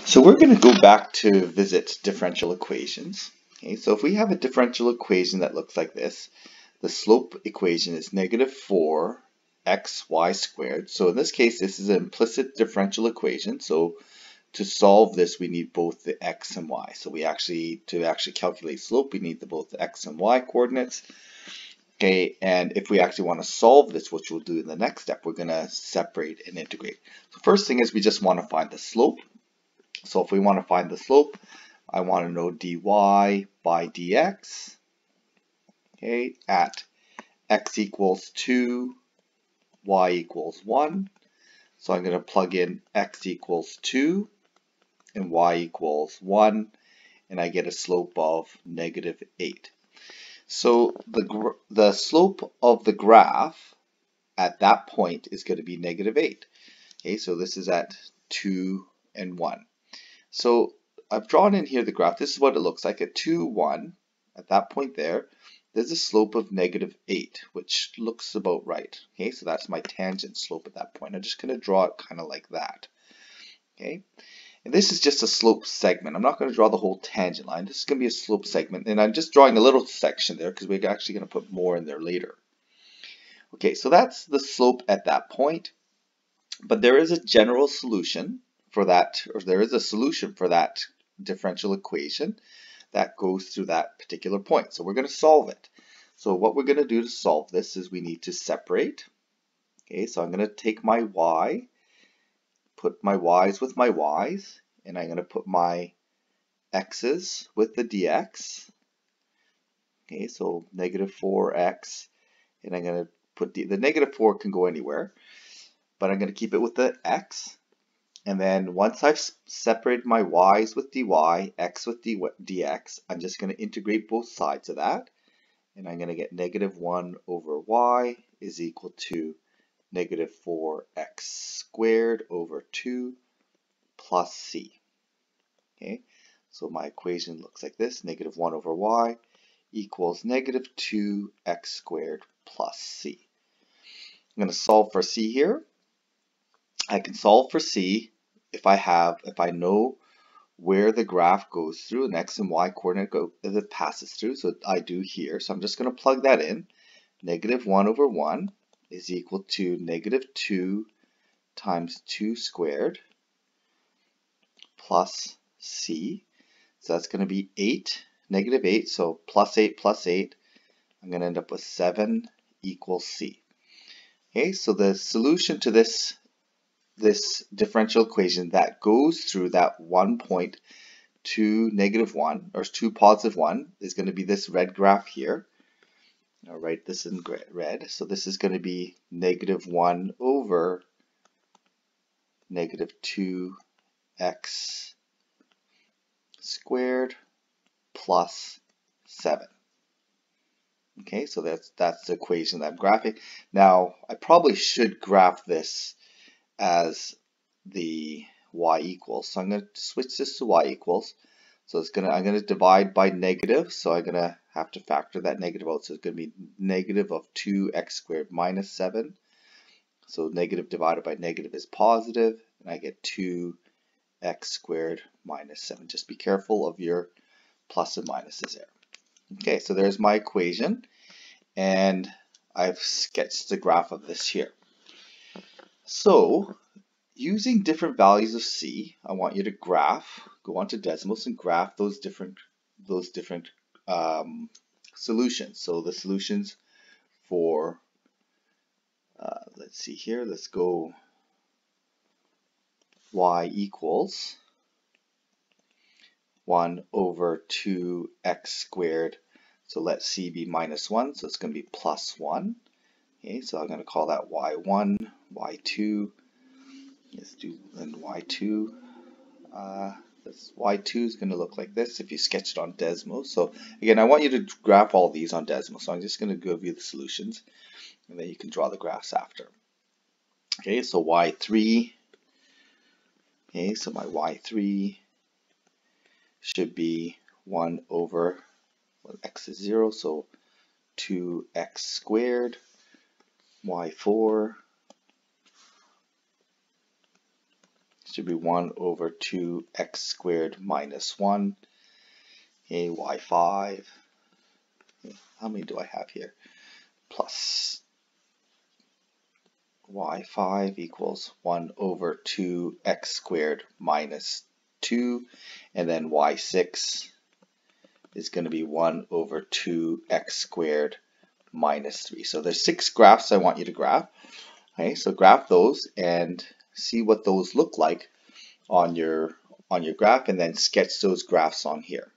So we're going to go back to visit differential equations. Okay, so if we have a differential equation that looks like this, the slope equation is negative 4xy squared. So in this case, this is an implicit differential equation. So to solve this, we need both the x and y. So to actually calculate slope, we need both the x and y coordinates. Okay, and if we actually want to solve this, which we'll do in the next step, we're going to separate and integrate. So first thing is we just want to find the slope. So if we want to find the slope, I want to know dy by dx, okay, at x equals 2, y equals 1. So I'm going to plug in x equals 2 and y equals 1, and I get a slope of negative 8. So the slope of the graph at that point is going to be negative 8. Okay, so this is at 2 and 1. So I've drawn in here the graph. This is what it looks like at 2, 1. At that point there's a slope of negative 8, which looks about right. Okay, so that's my tangent slope at that point. I'm just going to draw it kind of like that. Okay, and this is just a slope segment. I'm not going to draw the whole tangent line. This is going to be a slope segment, and I'm just drawing a little section there because we're actually going to put more in there later. Okay, so that's the slope at that point, but there is a general solution for that, or there is a solution for that differential equation that goes through that particular point. So we're going to solve it. So what we're going to do to solve this is we need to separate. Okay, so I'm going to take my y, put my y's with my y's, and I'm going to put my x's with the dx. Okay, so negative 4x, and I'm going to put the negative 4 can go anywhere, but I'm going to keep it with the x. And then once I've separated my y's with dy, x with dx, I'm just going to integrate both sides of that. And I'm going to get negative 1 over y is equal to negative 4x squared over 2 plus c. Okay, so my equation looks like this. Negative 1 over y equals negative 2x squared plus c. I'm going to solve for c here. I can solve for c if I know where the graph goes through, an x and y coordinate that it passes through. So I do here. So I'm just going to plug that in. Negative 1 over 1 is equal to negative 2 times 2 squared plus c. So that's going to be 8, negative 8. So plus 8 plus 8. I'm going to end up with 7 equals c. Okay, so the solution to this differential equation that goes through that 1 point to negative 1, or to positive 1, is going to be this red graph here. I'll write this in red. So this is going to be negative 1 over negative 2x squared plus 7. Okay, so that's the equation that I'm graphing. Now, I probably should graph this as the y equals. So I'm going to switch this to y equals. So I'm going to divide by negative. So I'm going to have to factor that negative out. So it's going to be negative of 2x squared minus 7. So negative divided by negative is positive, and I get 2x squared minus 7. Just be careful of your plus and minuses there. Okay, so there's my equation, and I've sketched the graph of this here. So using different values of c, I want you to go onto Desmos and graph those different solutions. So the solutions for, let's see here, let's go y equals 1 over 2x squared. So let c be minus 1, so it's going to be plus 1. Okay, so I'm going to call that y1, y2. Let's do then y2. This y2 is going to look like this if you sketch it on Desmos. So again, I want you to graph all these on Desmos. So I'm just going to give you the solutions, and then you can draw the graphs after. Okay, so y3. Okay, so my y3 should be 1 over, well, x is 0, so 2x squared. Y4 should be 1 over 2x squared minus 1. Okay, y5. Okay, how many do I have here? Plus y5 equals 1 over 2x squared minus 2. And then y6 is going to be 1 over 2x squared minus 3. So there's 6 graphs I want you to graph. Okay, so graph those and see what those look like on your graph, and then sketch those graphs on here.